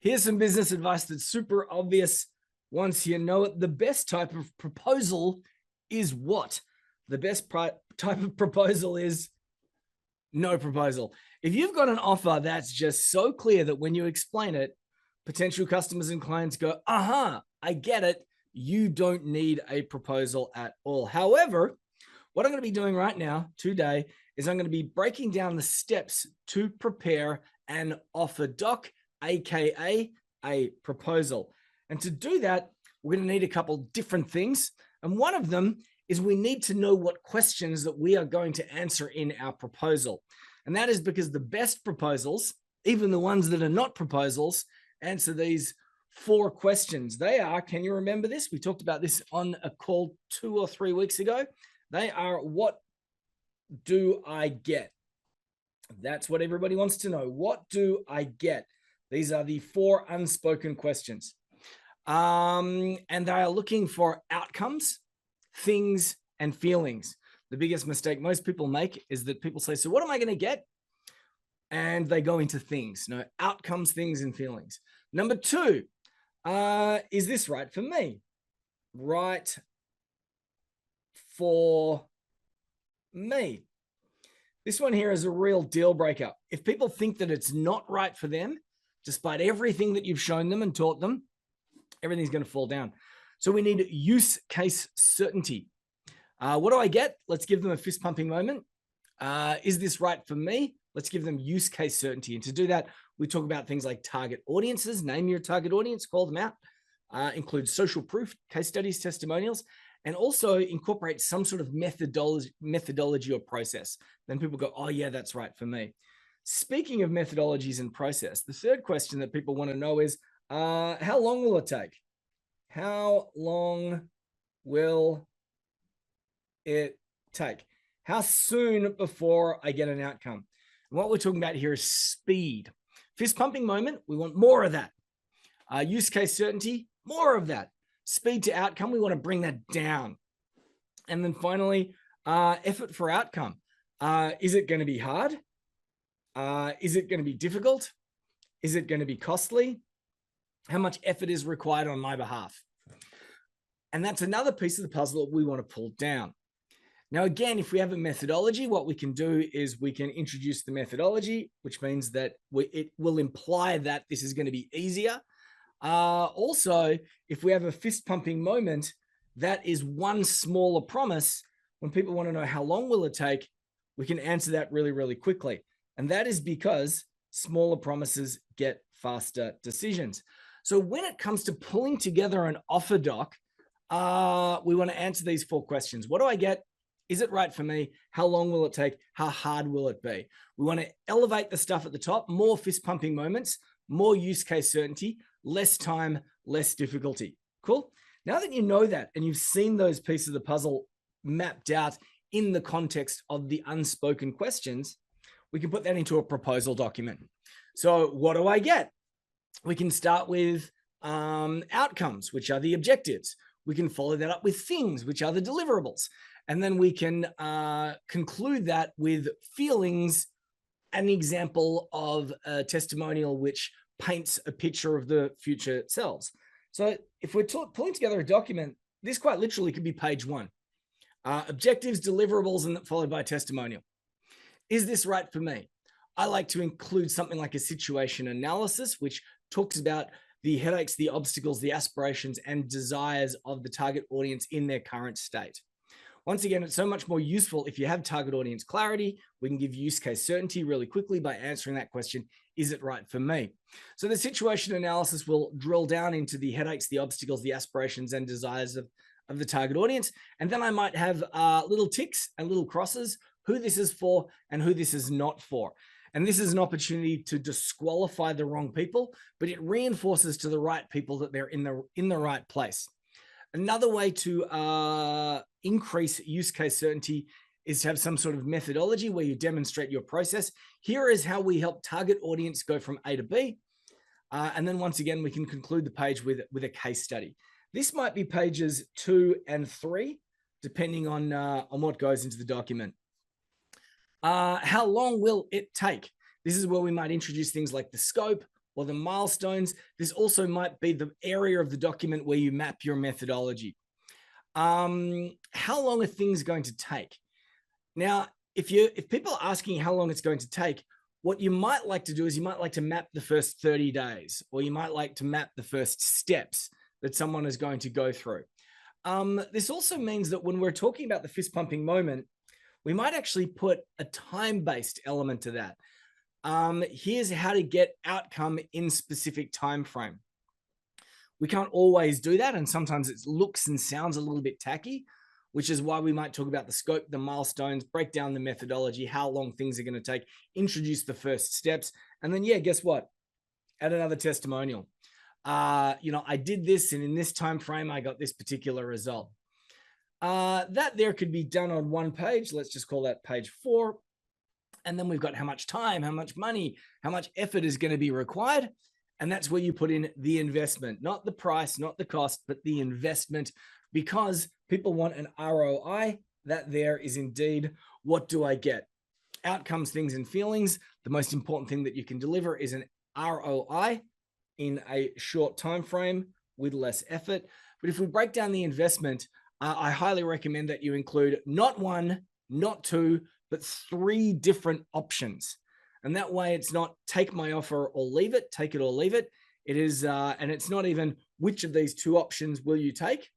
Here's some business advice that's super obvious once you know it. The best type of proposal is what? The best type of proposal is no proposal. If you've got an offer that's just so clear that when you explain it, potential customers and clients go, aha, I get it. You don't need a proposal at all. However, what I'm going to be doing right now today is I'm going to be breaking down the steps to prepare an offer doc, aka a proposal. And to do that, we're going to need a couple different things. And one of them is we need to know what questions that we are going to answer in our proposal. And that is because the best proposals, even the ones that are not proposals, answer these 4 questions. They are, can you remember this? We talked about this on a call 2 or 3 weeks ago. They are, what do I get? That's what everybody wants to know. What do I get? These are the 4 unspoken questions. And they are looking for outcomes, things, and feelings. The biggest mistake most people make is that people say, so what am I going to get? And they go into things. No, outcomes, things, and feelings. Number 2, is this right for me? Right for me. This one here is a real deal breaker. If people think that it's not right for them, despite everything that you've shown them and taught them, everything's going to fall down. So we need use case certainty. What do I get? Let's give them a fist pumping moment. Is this right for me? Let's give them use case certainty. And to do that, we talk about things like target audiences, name your target audience, call them out, include social proof, case studies, testimonials, and also incorporate some sort of methodology or process. Then people go, oh yeah, that's right for me. Speaking of methodologies and process, the third question that people want to know is, how long will it take? How long will it take? How soon before I get an outcome? And what we're talking about here is speed. Fist pumping moment, we want more of that. Use case certainty, more of that. Speed to outcome, we want to bring that down. And then finally, effort for outcome. Is it going to be hard? Is it going to be difficult? Is it going to be costly? How much effort is required on my behalf? And that's another piece of the puzzle that we want to pull down. Now, again, if we have a methodology, what we can do is we can introduce the methodology, which means that it will imply that this is going to be easier. Also, if we have a fist pumping moment, that is one smaller promise. When people want to know how long will it take, we can answer that really, really quickly. And that is because smaller promises get faster decisions. So when it comes to pulling together an offer doc, we want to answer these 4 questions. What do I get? Is it right for me? How long will it take? How hard will it be? We want to elevate the stuff at the top, more fist pumping moments, more use case certainty, less time, less difficulty. Cool. Now that you know that and you've seen those pieces of the puzzle mapped out in the context of the unspoken questions, we can put that into a proposal document. So what do I get? We can start with outcomes, which are the objectives. We can follow that up with things, which are the deliverables. And then we can conclude that with feelings, an example of a testimonial which paints a picture of the future selves. So if we're pulling together a document, this quite literally could be page 1. Objectives, deliverables, and followed by a testimonial. Is this right for me? I like to include something like a situation analysis, which talks about the headaches, the obstacles, the aspirations, and desires of the target audience in their current state. Once again, it's so much more useful if you have target audience clarity. We can give use case certainty really quickly by answering that question, is it right for me? So the situation analysis will drill down into the headaches, the obstacles, the aspirations, and desires of the target audience. And then I might have little ticks and little crosses, who this is for and who this is not for. And this is an opportunity to disqualify the wrong people, but it reinforces to the right people that they're in the right place. Another way to increase use case certainty is to have some sort of methodology where you demonstrate your process. Here is how we help target audience go from A to B. And then once again, we can conclude the page with a case study. This might be pages 2 and 3, depending on what goes into the document. How long will it take? This is where we might introduce things like the scope, or the milestones. This also might be the area of the document where you map your methodology. How long are things going to take? Now, if people are asking how long it's going to take, what you might like to do is you might like to map the first 30 days, or you might like to map the first steps that someone is going to go through. This also means that when we're talking about the fist pumping moment, we might actually put a time-based element to that. Here's how to get outcome in specific time frame. We can't always do that, and sometimes it looks and sounds a little bit tacky, which is why we might talk about the scope, the milestones, break down the methodology, how long things are going to take, introduce the first steps, and then, yeah, guess what? Add another testimonial. I did this, and in this time frame, I got this particular result. That there could be done on one page. Let's just call that page 4. And then we've got how much time, how much money, how much effort is going to be required. And that's where you put in the investment, not the price, not the cost, but the investment, because people want an ROI. That there is indeed, what do I get? Outcomes, things, and feelings. The most important thing that you can deliver is an ROI in a short time frame with less effort. But if we break down the investment, I highly recommend that you include not 1, not 2, but 3 different options. And that way it's not take my offer or leave it, take it or leave it. It is, and it's not even which of these 2 options will you take.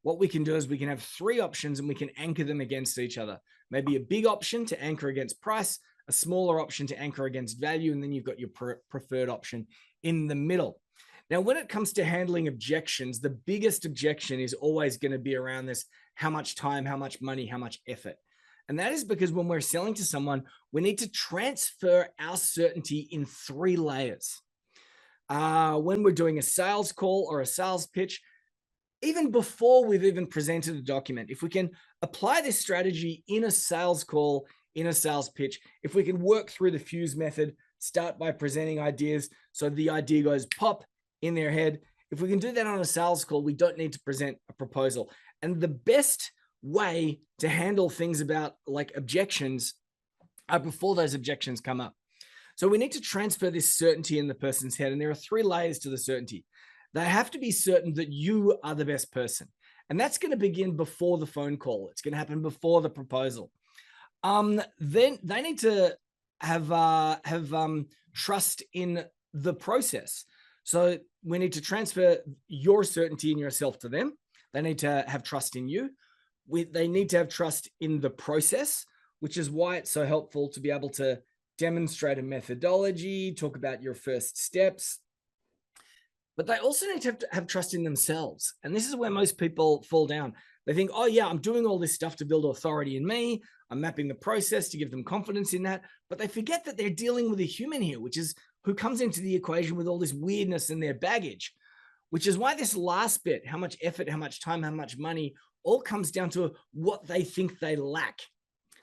What we can do is we can have 3 options and we can anchor them against each other. Maybe a big option to anchor against price, a smaller option to anchor against value, and then you've got your preferred option in the middle. Now, when it comes to handling objections, the biggest objection is always going to be around this: how much time, how much money, how much effort. And that is because when we're selling to someone, we need to transfer our certainty in 3 layers. When we're doing a sales call or a sales pitch, even before we've even presented a document, if we can apply this strategy in a sales call, in a sales pitch, if we can work through the fuse method, start by presenting ideas so the idea goes pop in their head. If we can do that on a sales call, we don't need to present a proposal. And the best way to handle things about like objections are before those objections come up. So we need to transfer this certainty in the person's head. And there are 3 layers to the certainty. They have to be certain that you are the best person. And that's going to begin before the phone call. It's going to happen before the proposal. Then they need to have trust in the process. So we need to transfer your certainty in yourself to them. They need to have trust in you. They need to have trust in the process, which is why it's so helpful to be able to demonstrate a methodology, talk about your first steps. But they also need to have trust in themselves. And this is where most people fall down. They think, oh yeah, I'm doing all this stuff to build authority in me. I'm mapping the process to give them confidence in that. But they forget that they're dealing with a human here, which is who comes into the equation with all this weirdness in their baggage, which is why this last bit, how much effort, how much time, how much money, all comes down to what they think they lack.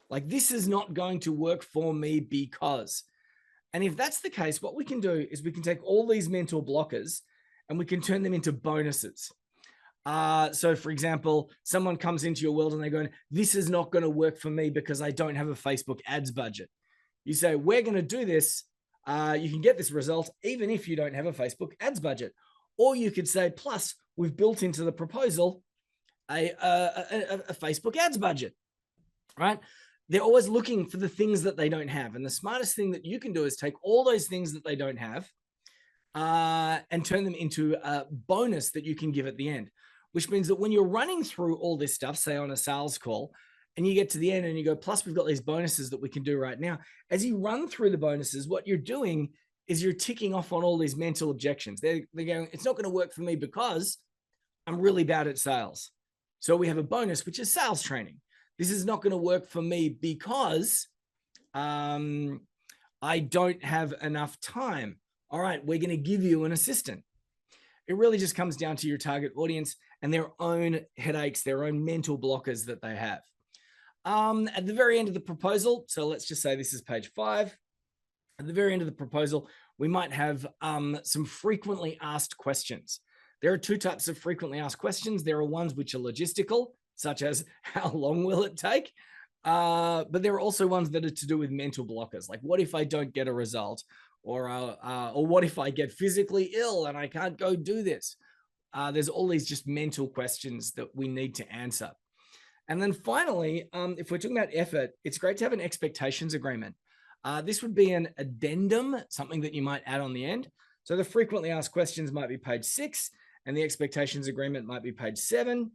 Like, this is not going to work for me because. And if that's the case, what we can do is we can take all these mental blockers and we can turn them into bonuses. So for example, someone comes into your world and they're going, this is not going to work for me because I don't have a Facebook ads budget. You say, we're going to do this. You can get this result even if you don't have a Facebook ads budget. Or you could say, plus we've built into the proposal a Facebook ads budget, right? They're always looking for the things that they don't have. And the smartest thing that you can do is take all those things that they don't have and turn them into a bonus that you can give at the end, which means that when you're running through all this stuff, say on a sales call, and you get to the end and you go, plus we've got these bonuses that we can do right now. As you run through the bonuses, what you're doing is you're ticking off on all these mental objections. They're going, it's not going to work for me because I'm really bad at sales. So we have a bonus, which is sales training. This is not going to work for me because I don't have enough time. All right, we're going to give you an assistant. It really just comes down to your target audience and their own headaches, their own mental blockers that they have. At the very end of the proposal, so let's just say this is page 5. At the very end of the proposal, we might have some frequently asked questions. There are 2 types of frequently asked questions. There are ones which are logistical, such as how long will it take? But there are also ones that are to do with mental blockers. Like, what if I don't get a result? or what if I get physically ill and I can't go do this? There's all these just mental questions that we need to answer. And then finally, if we're talking about effort, it's great to have an expectations agreement. This would be an addendum, something that you might add on the end. So the frequently asked questions might be page 6, and the expectations agreement might be page 7.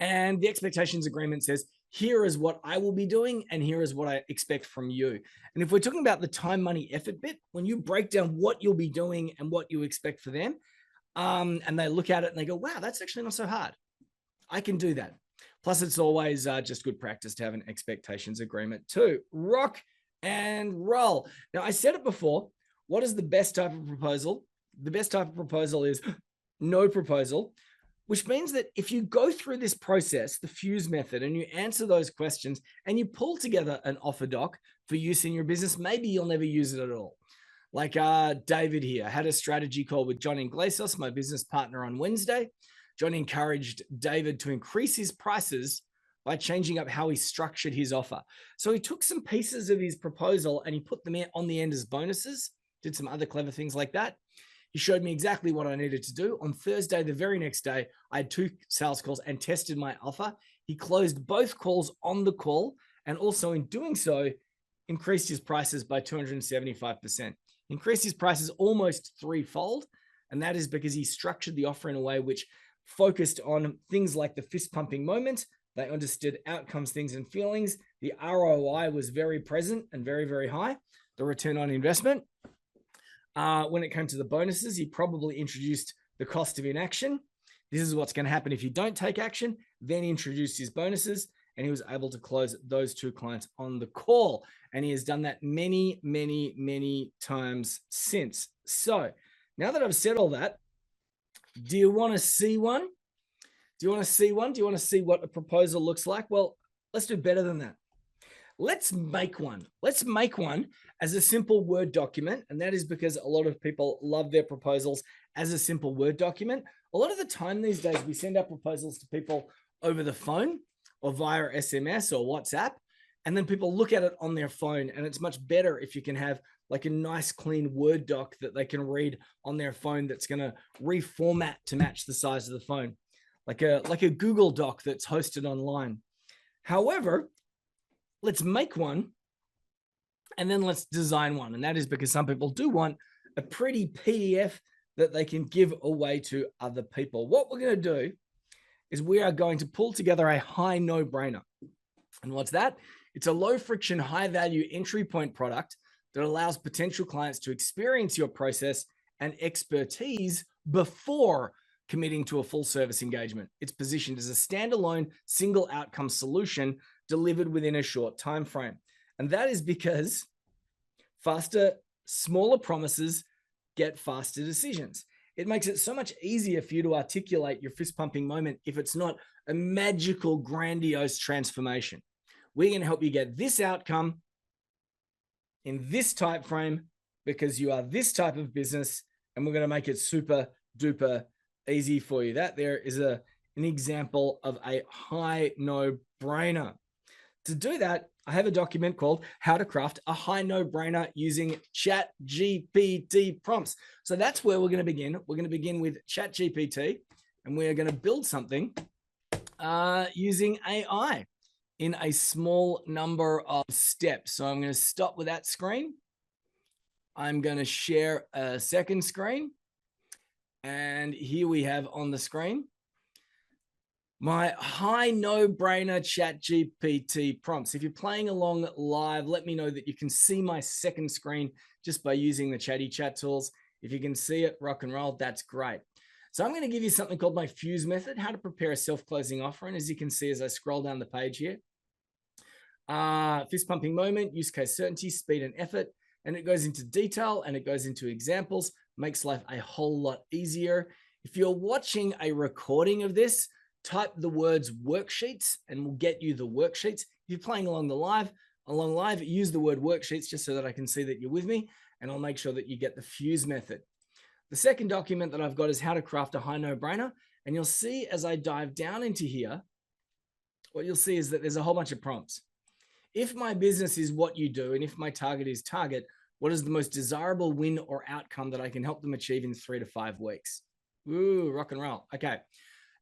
And the expectations agreement says, here is what I will be doing, and here is what I expect from you. And if we're talking about the time, money, effort bit, when you break down what you'll be doing and what you expect for them, and they look at it and they go, wow, that's actually not so hard. I can do that. Plus, it's always just good practice to have an expectations agreement too. Rock and roll. Now, I said it before. What is the best type of proposal? The best type of proposal is no proposal, which means that if you go through this process, the fuse method, and you answer those questions and you pull together an offer doc for use in your business, maybe you'll never use it at all. Like David here had a strategy call with John Iglesias, my business partner, on Wednesday. John encouraged David to increase his prices by changing up how he structured his offer. So he took some pieces of his proposal and he put them on the end as bonuses, did some other clever things like that. He showed me exactly what I needed to do. On Thursday, the very next day, I had 2 sales calls and tested my offer. He closed both calls on the call, and also in doing so, increased his prices by 275%. Increased his prices almost 3-fold, and that is because he structured the offer in a way which focused on things like the fist pumping moment. They understood outcomes, things, and feelings. The ROI was very present and very, very high. The return on investment. When it came to the bonuses, he probably introduced the cost of inaction. This is what's going to happen if you don't take action. Then he introduced his bonuses, and he was able to close those 2 clients on the call. And he has done that many, many, many times since. So now that I've said all that, do you want to see one? Do you want to see one? Do you want to see what a proposal looks like? Well, let's do better than that. Let's make one. Let's make one as a simple Word document. And that is because a lot of people love their proposals as a simple Word document. A lot of the time these days, we send out proposals to people over the phone or via SMS or WhatsApp. And then people look at it on their phone. And it's much better if you can have like a nice clean Word doc that they can read on their phone that's going to reformat to match the size of the phone, like a Google Doc that's hosted online. However, let's make one and then let's design one. And that is because some people do want a pretty PDF that they can give away to other people. What we're going to do is we are going to pull together a high no-brainer. And what's that? It's a low friction, high value entry point product that allows potential clients to experience your process and expertise before committing to a full service engagement. It's positioned as a standalone single outcome solution delivered within a short time frame. And that is because faster, smaller promises get faster decisions. It makes it so much easier for you to articulate your fist pumping moment if it's not a magical, grandiose transformation. We're going to help you get this outcome in this time frame because you are this type of business, and we're going to make it super duper easy for you. That there is an example of a high no-brainer. To do that, I have a document called How to Craft a High No-Brainer Using ChatGPT Prompts. So that's where we're going to begin. We're going to begin with ChatGPT, and we're going to build something using AI in a small number of steps. So I'm going to stop with that screen. I'm going to share a second screen. And here we have on the screen my high no-brainer ChatGPT prompts. If you're playing along live, let me know that you can see my second screen just by using the Chatty Chat tools. If you can see it, rock and roll, that's great. So I'm going to give you something called my fuse method, how to prepare a self-closing offer. And as you can see, as I scroll down the page here, fist pumping moment, use case certainty, speed and effort. And it goes into detail and it goes into examples, makes life a whole lot easier. If you're watching a recording of this, type the words worksheets and we'll get you the worksheets. If you're playing along live, use the word worksheets just so that I can see that you're with me, and I'll make sure that you get the fuse method. The second document that I've got is how to craft a high no-brainer. And you'll see as I dive down into here, what you'll see is that there's a whole bunch of prompts. If my business is what you do, and if my target is target, What is the most desirable win or outcome that I can help them achieve in 3 to 5 weeks? Ooh, rock and roll. Okay.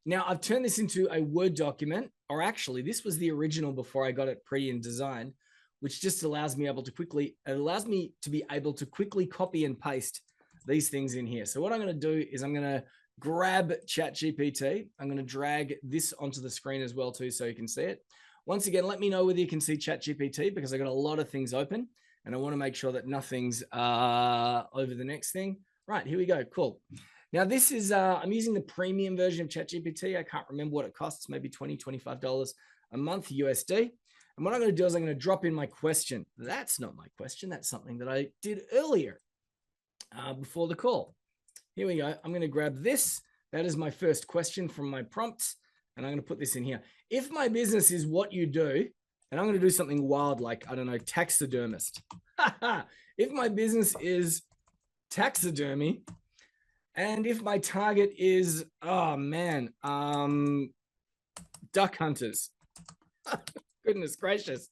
Now I've turned this into a Word document, or actually this was the original before I got it pretty and designed, which just allows me to be able to quickly copy and paste these things in here. So what I'm going to do is I'm going to grab ChatGPT. I'm going to drag this onto the screen as well too, so you can see it. Once again, let me know whether you can see ChatGPT, because I got a lot of things open and I want to make sure that nothing's over the next thing. Right, here we go. Cool. Now this is, I'm using the premium version of ChatGPT. I can't remember what it costs, maybe $20, $25 a month USD. And what I'm going to do is I'm going to drop in my question. That's not my question. That's something that I did earlier before the call. Here we go. I'm going to grab this. That is my first question from my prompts. And I'm going to put this in here. If my business is what you do, and I'm going to do something wild like, I don't know, taxidermist. If my business is taxidermy, and if my target is, oh man, duck hunters. Goodness gracious.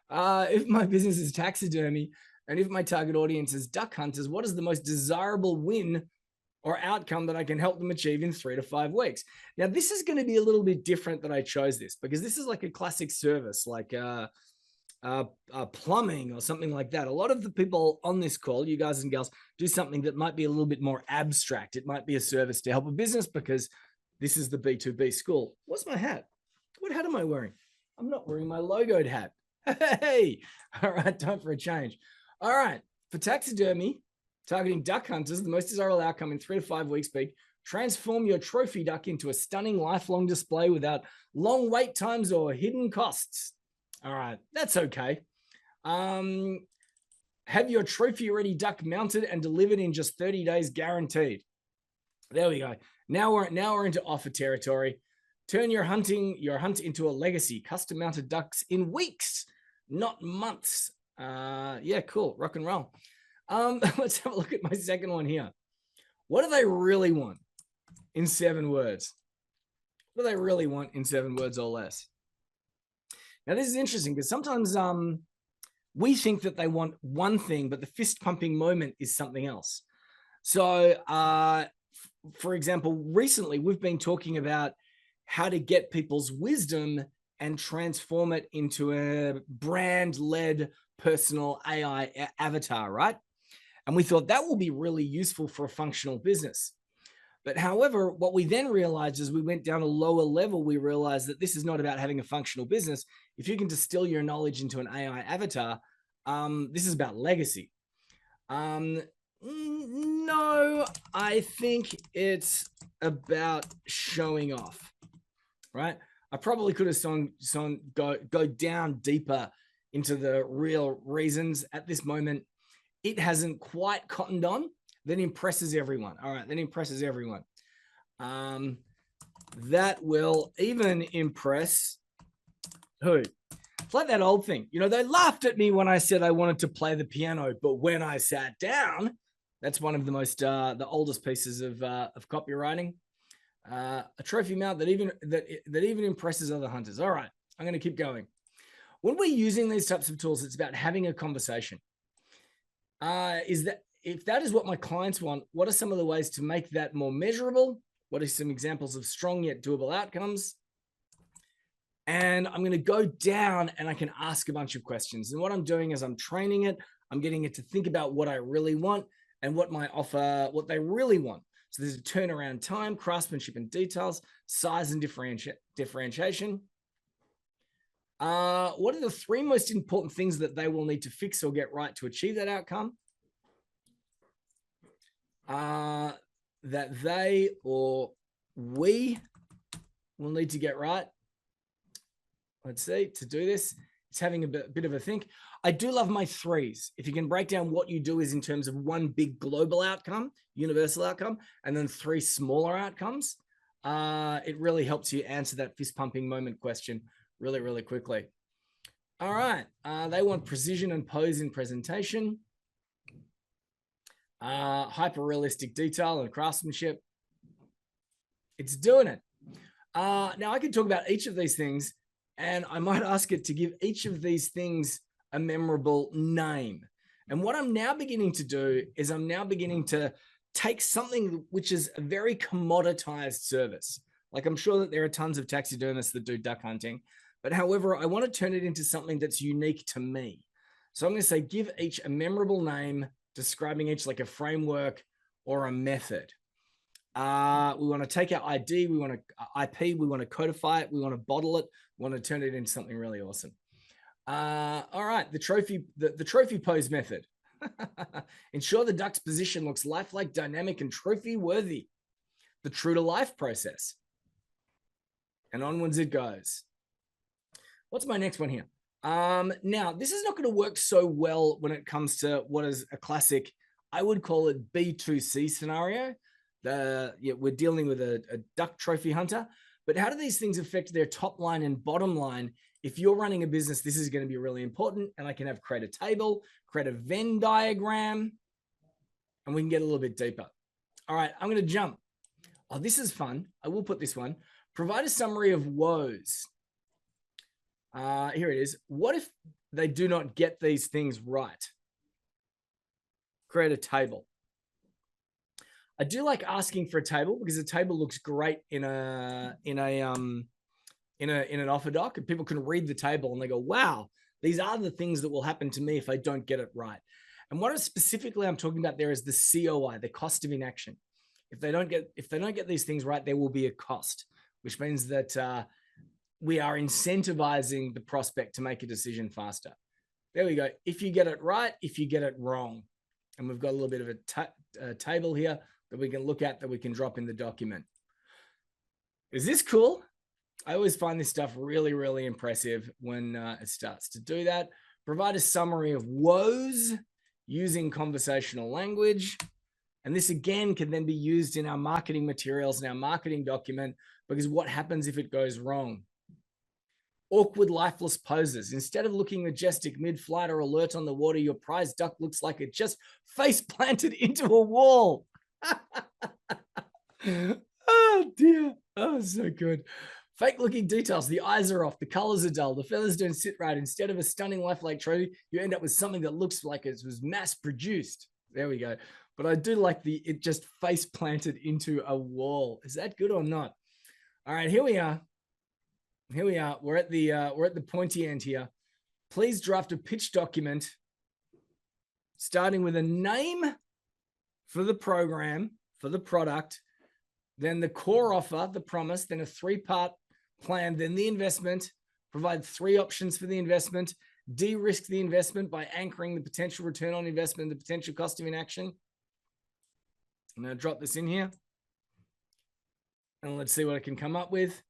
If my business is taxidermy, and if my target audience is duck hunters, what is the most desirable win or outcome that I can help them achieve in 3 to 5 weeks? Now, this is going to be a little bit different that I chose this, because this is like a classic service, like plumbing or something like that. A lot of the people on this call, you guys and girls, do something that might be a little bit more abstract. It might be a service to help a business, because this is the B2B school. What's my hat? What hat am I wearing? I'm not wearing my logoed hat. Hey, all right, time for a change. All right, for taxidermy, targeting duck hunters, the most desirable outcome in 3 to 5 weeks be transform your trophy duck into a stunning lifelong display without long wait times or hidden costs. All right, that's okay. Have your trophy-ready duck mounted and delivered in just 30 days, guaranteed. There we go. Now we're into offer territory. Turn your hunt into a legacy. Custom mounted ducks in weeks, not months. Yeah, cool. Rock and roll. Let's have a look at my second one here. What do they really want in 7 words? What do they really want in 7 words or less? Now, this is interesting, because sometimes we think that they want one thing, but the fist pumping moment is something else. So, for example, recently we've been talking about how to get people's wisdom and transform it into a brand-led personal AI avatar, right? And we thought that will be really useful for a functional business. But however, what we then realized as we went down a lower level, we realized that this is not about having a functional business. If you can distill your knowledge into an AI avatar, this is about legacy. No, I think it's about showing off, right? I probably could have go down deeper into the real reasons. At this moment, it hasn't quite cottoned on. That impresses everyone. All right, that impresses everyone. That will even impress who? It's like that old thing. You know, they laughed at me when I said I wanted to play the piano, but when I sat down, that's one of the most the oldest pieces of copywriting. A trophy mount that even impresses other hunters. All right, I'm going to keep going. When we're using these types of tools, it's about having a conversation. If that is what my clients want, what are some of the ways to make that more measurable? What are some examples of strong yet doable outcomes? And I'm going to go down and I can ask a bunch of questions. And what I'm doing is I'm training it. I'm getting it to think about what I really want and what they really want. So there's a turnaround time, craftsmanship and details, size and differentiation. What are the 3 most important things that they will need to fix or get right to achieve that outcome? That they or we will need to get right. Let's see, to do this, it's having a bit of a think. I do love my 3s. If you can break down what you do is in terms of 1 big global outcome, universal outcome, and then 3 smaller outcomes, it really helps you answer that fist pumping moment question really, really quickly. All right, they want precision and pose in presentation. Hyper-realistic detail and craftsmanship. It's doing it. Now, I can talk about each of these things, and I might ask it to give each of these things a memorable name. And what I'm now beginning to do is I'm now beginning to take something which is a very commoditized service. Like I'm sure that there are tons of taxidermists that do duck hunting, but however, I want to turn it into something that's unique to me. So I'm going to say, give each a memorable name, describing each like a framework or a method. We want to take our ID, we want to IP, we want to codify it, we want to bottle it, we want to turn it into something really awesome. All right, the trophy pose method. Ensure the duck's position looks lifelike, dynamic, and trophy worthy. The true to life process. And onwards it goes. What's my next one here? Now, this is not going to work so well when it comes to what is a classic, I would call it B2C scenario. We're dealing with a duck trophy hunter, but how do these things affect their top line and bottom line? If you're running a business, this is going to be really important, and I can have create a table, create a Venn diagram, and we can get a little bit deeper. All right, I'm going to jump. Oh, this is fun. I will put this one. Provide a summary of woes. Here it is. What if they do not get these things right? Create a table. I do like asking for a table because a table looks great in an offer doc, and people can read the table and they go, "Wow, these are the things that will happen to me if I don't get it right." And what specifically I'm talking about there is the COI, the cost of inaction. If they don't get these things right, there will be a cost, which means that we are incentivizing the prospect to make a decision faster. There we go. If you get it right, if you get it wrong, and we've got a little bit of a table here that we can look at, that we can drop in the document. Is this cool? I always find this stuff really, really impressive when it starts to do that. Provide a summary of woes using conversational language. And this again can then be used in our marketing materials and our marketing document, because what happens if it goes wrong? Awkward, lifeless poses. Instead of looking majestic mid-flight or alert on the water, your prize duck looks like it just face planted into a wall. Oh dear. Oh, so good. Fake looking details. The eyes are off. The colors are dull. The feathers don't sit right. Instead of a stunning lifelike trophy, you end up with something that looks like it was mass produced. There we go. But I do like it just face planted into a wall. Is that good or not? All right, here we are. Here we are. We're at the pointy end here. Please draft a pitch document starting with a name for the program, for the product, then the core offer, the promise, then a 3-part plan, then the investment, provide 3 options for the investment, de-risk the investment by anchoring the potential return on investment, the potential cost of inaction. I'm going to drop this in here and let's see what I can come up with.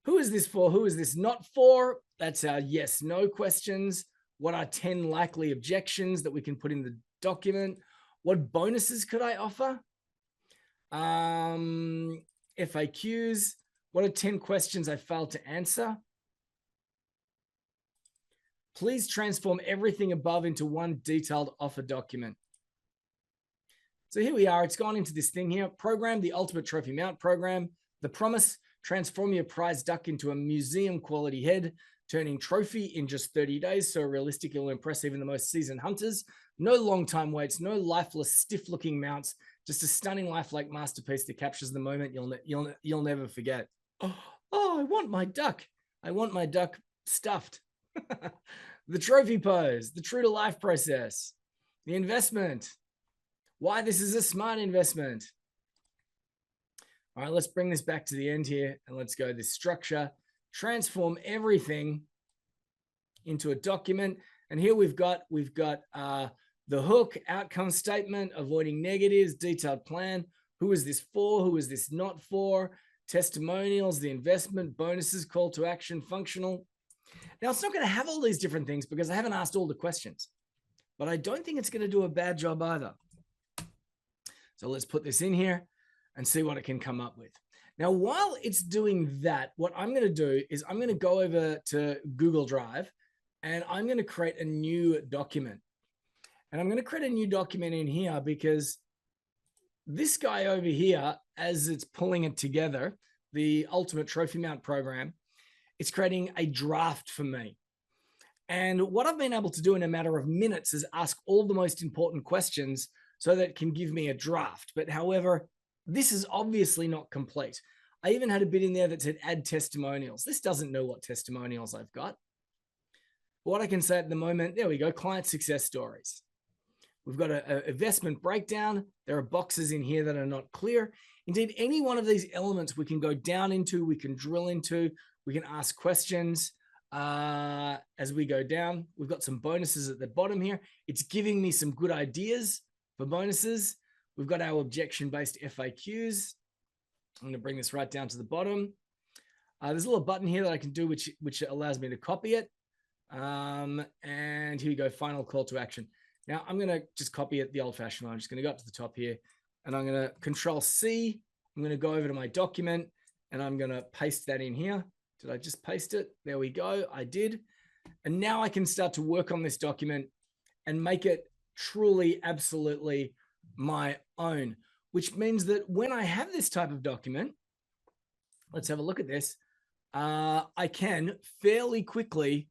Who is this for? Who is this not for? That's our yes, no questions. What are 10 likely objections that we can put in the document? What bonuses could I offer? FAQs. What are 10 questions I failed to answer? Please transform everything above into one detailed offer document. So here we are. It's gone into this thing here. Program, the ultimate trophy mount program. The promise, transform your prize duck into a museum quality head, turning trophy in just 30 days. So realistic, it'll impress even the most seasoned hunters. No long time waits, no lifeless, stiff looking mounts, just a stunning lifelike masterpiece that captures the moment you'll never forget. Oh, I want my duck. I want my duck stuffed. The trophy pose, the true to life process, the investment, why this is a smart investment. All right, let's bring this back to the end here and let's go this structure, transform everything into a document. And here we've got the hook, outcome statement, avoiding negatives, detailed plan. Who is this for? Who is this not for? Testimonials, the investment, bonuses, call to action, functional. Now, it's not going to have all these different things because I haven't asked all the questions, but I don't think it's going to do a bad job either. So let's put this in here and see what it can come up with. Now, while it's doing that, what I'm going to do is I'm going to go over to Google Drive and I'm going to create a new document. And I'm going to create a new document in here because this guy over here, as it's pulling it together, the Ultimate Trophy Mount program, it's creating a draft for me. And what I've been able to do in a matter of minutes is ask all the most important questions so that it can give me a draft. But however, this is obviously not complete. I even had a bit in there that said add testimonials. This doesn't know what testimonials I've got. What I can say at the moment, there we go, client success stories. We've got an investment breakdown. There are boxes in here that are not clear. Indeed, any one of these elements we can go down into, we can drill into, we can ask questions as we go down. We've got some bonuses at the bottom here. It's giving me some good ideas for bonuses. We've got our objection-based FAQs. I'm going to bring this right down to the bottom. There's a little button here that I can do, which allows me to copy it. And here we go, final call to action. Now I'm going to just copy it the old-fashioned way. I'm just going to go up to the top here, and I'm going to Control C. I'm going to go over to my document, and I'm going to paste that in here. Did I just paste it? There we go. I did. And now I can start to work on this document and make it truly, absolutely my own, which means that when I have this type of document, let's have a look at this. I can fairly quickly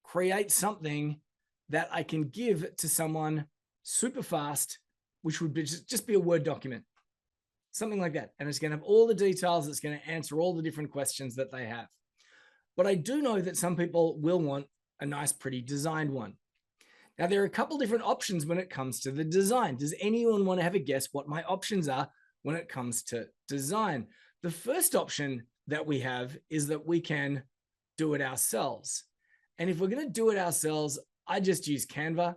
create something that I can give to someone super fast, which would be just be a Word document, something like that. And it's going to have all the details. It's going to answer all the different questions that they have. But I do know that some people will want a nice, pretty designed one. Now, there are a couple different options when it comes to the design. Does anyone want to have a guess what my options are when it comes to design? The first option that we have is that we can do it ourselves. And if we're going to do it ourselves, I just use Canva.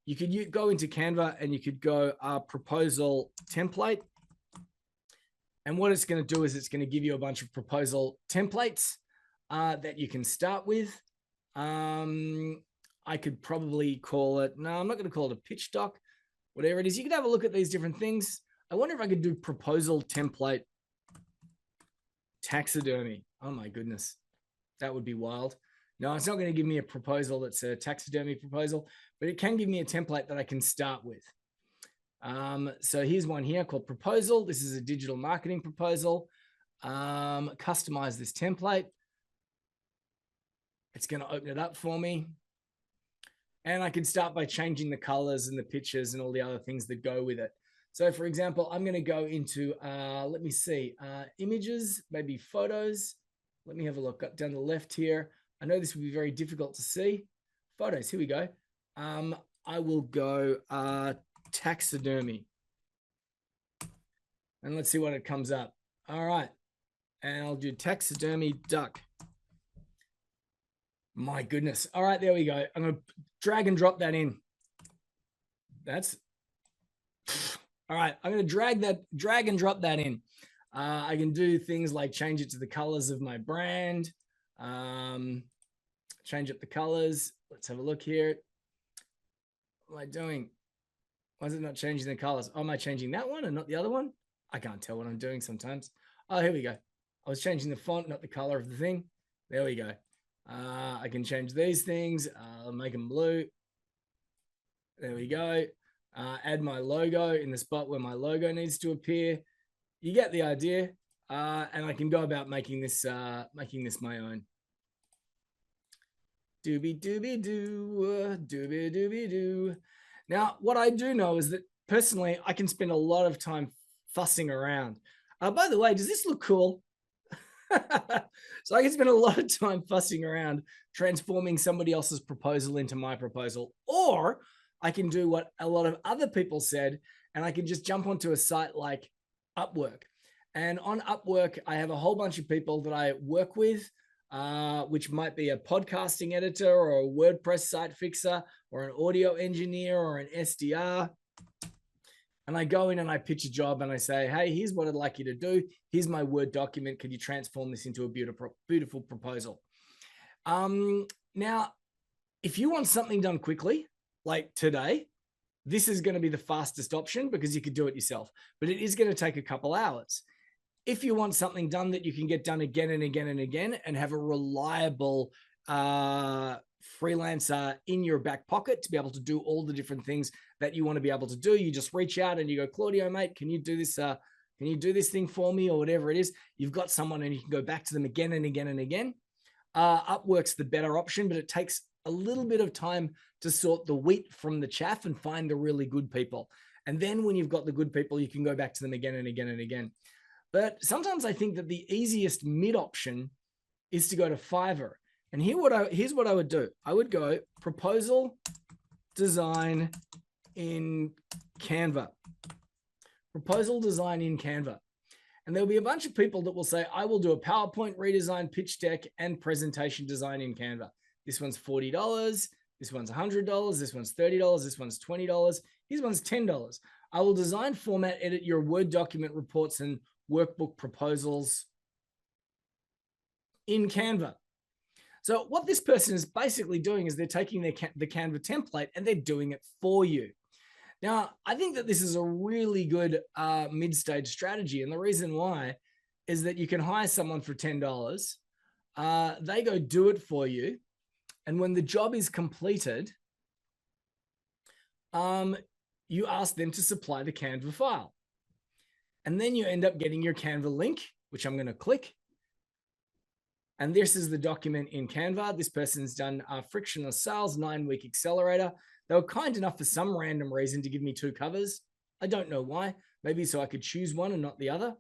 You could go into Canva and you could go proposal template. And what it's going to do is it's going to give you a bunch of proposal templates that you can start with. I could probably call it, no, I'm not going to call it a pitch doc, whatever it is. You can have a look at these different things. I wonder if I could do proposal template taxidermy. Oh my goodness. That would be wild. No, it's not going to give me a proposal that's a taxidermy proposal, but it can give me a template that I can start with. So here's one here called proposal. This is a digital marketing proposal. Customize this template. It's going to open it up for me. And I can start by changing the colors and the pictures and all the other things that go with it. So for example, I'm going to go into, let me see, images, maybe photos. Let me have a look up down the left here. I know this would be very difficult to see. Photos, here we go. I will go taxidermy. And let's see what it comes up. All right. And I'll do taxidermy duck. My goodness. All right, there we go. I'm going to drag and drop that in. That's all right. I'm going to drag and drop that in. I can do things like change it to the colors of my brand. Change up the colors. Let's have a look here. What am I doing? Why is it not changing the colors? Oh, am I changing that one and not the other one? I can't tell what I'm doing sometimes. Oh, here we go. I was changing the font, not the color of the thing. There we go. I can change these things. I'll make them blue. There we go. Add my logo in the spot where my logo needs to appear. You get the idea. And I can go about making this my own. Doobie doobie doo, doobie doobie doo. Now, what I do know is that personally, I can spend a lot of time fussing around. By the way, does this look cool? So I can spend a lot of time fussing around, transforming somebody else's proposal into my proposal. Or I can do what a lot of other people said, and I can just jump onto a site like Upwork. And on Upwork, I have a whole bunch of people that I work with, which might be a podcasting editor or a WordPress site fixer or an audio engineer or an SDR. And I go in and I pitch a job and I say, hey, here's what I'd like you to do. Here's my Word document. Could you transform this into a beautiful proposal? Now, if you want something done quickly, like today, this is going to be the fastest option because you could do it yourself, but it is going to take a couple hours. If you want something done that you can get done again and again and again and have a reliable freelancer in your back pocket to be able to do all the different things that you want to be able to do, you just reach out and you go, Claudio, mate, can you do this? Can you do this thing for me or whatever it is? You've got someone and you can go back to them again and again and again. Upwork's the better option, but it takes a little bit of time to sort the wheat from the chaff and find the really good people. And then when you've got the good people, you can go back to them again and again and again. But sometimes I think that the easiest mid option is to go to Fiverr. And here's what I would do. I would go proposal design in Canva. Proposal design in Canva. And there'll be a bunch of people that will say, I will do a PowerPoint redesign, pitch deck, and presentation design in Canva. This one's $40. This one's $100. This one's $30. This one's $20. This one's $10. I will design, format, edit your Word document reports and workbook proposals in Canva. So what this person is basically doing is they're taking the Canva template and they're doing it for you. Now, I think that this is a really good mid-stage strategy. And the reason why is that you can hire someone for $10. They go do it for you. And when the job is completed, you ask them to supply the Canva file. And then you end up getting your Canva link, which I'm going to click. And this is the document in Canva. This person's done frictionless sales, 9-week accelerator. They were kind enough for some random reason to give me 2 covers. I don't know why. Maybe so I could choose one and not the other.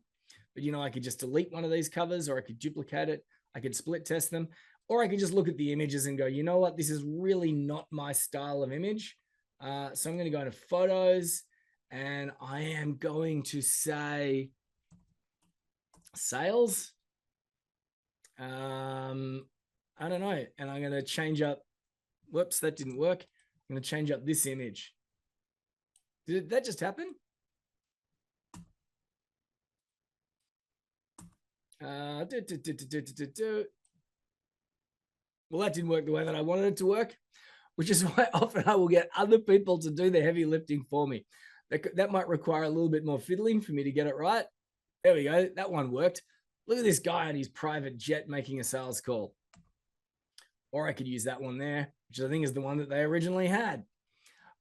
But, I could just delete one of these covers, or I could duplicate it. I could split test them, or I could just look at the images and go, you know what? This is really not my style of image. So I'm going to go into photos, and I am going to say sales. I don't know. And I'm going to change up. Whoops, that didn't work. I'm going to change up this image. Did that just happen? Well, that didn't work the way that I wanted it to work, which is why often I will get other people to do the heavy lifting for me. That might require a little bit more fiddling for me to get it right. There we go. That one worked. Look at this guy on his private jet making a sales call. Or I could use that one there, which I think is the one that they originally had.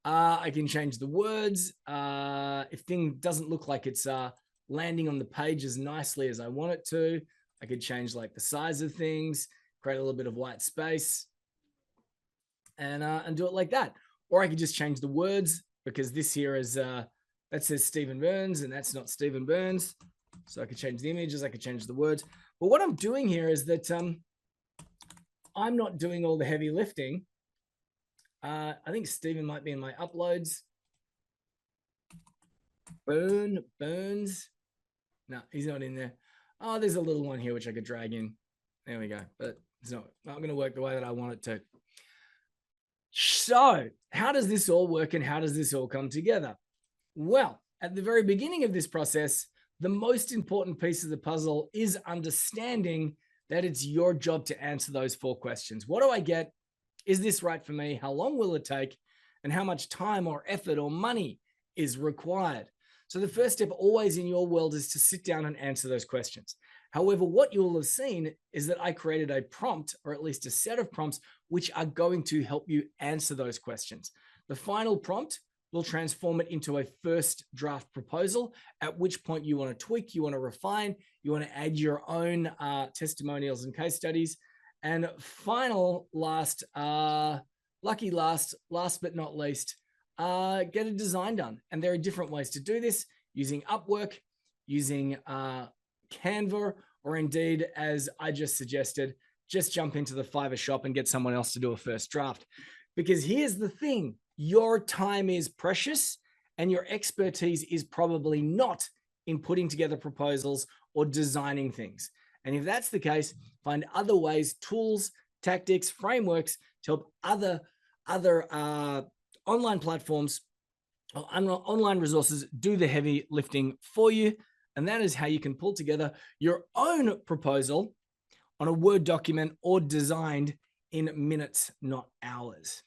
I can change the words. If thing doesn't look like it's landing on the page as nicely as I want it to, I could change like the size of things, create a little bit of white space, and do it like that. Or I could just change the words, because this here is that says Stephen Burns, and that's not Stephen Burns. So I could change the images, I could change the words. But what I'm doing here is that I'm not doing all the heavy lifting. I think Stephen might be in my uploads. Burns. No, he's not in there. Oh, there's a little one here which I could drag in. There we go. But it's not going to work the way that I want it to. So how does this all work, and how does this all come together? Well, at the very beginning of this process, the most important piece of the puzzle is understanding that it's your job to answer those 4 questions. What do I get? Is this right for me? How long will it take? And how much time or effort or money is required? So the first step always in your world is to sit down and answer those questions. However, what you will have seen is that I created a prompt, or at least a set of prompts, which are going to help you answer those questions. The final prompt will transform it into a first draft proposal, at which point you want to tweak, you want to refine, you want to add your own testimonials and case studies. And final, last but not least, get a design done. And there are different ways to do this, using Upwork, using Canva, or indeed, as I just suggested, just jump into the Fiverr shop and get someone else to do a first draft. Because here's the thing, your time is precious and your expertise is probably not in putting together proposals or designing things. And if that's the case, find other ways, tools, tactics, frameworks to help other online platforms or online resources do the heavy lifting for you. And that is how you can pull together your own proposal on a Word document or designed in minutes, not hours.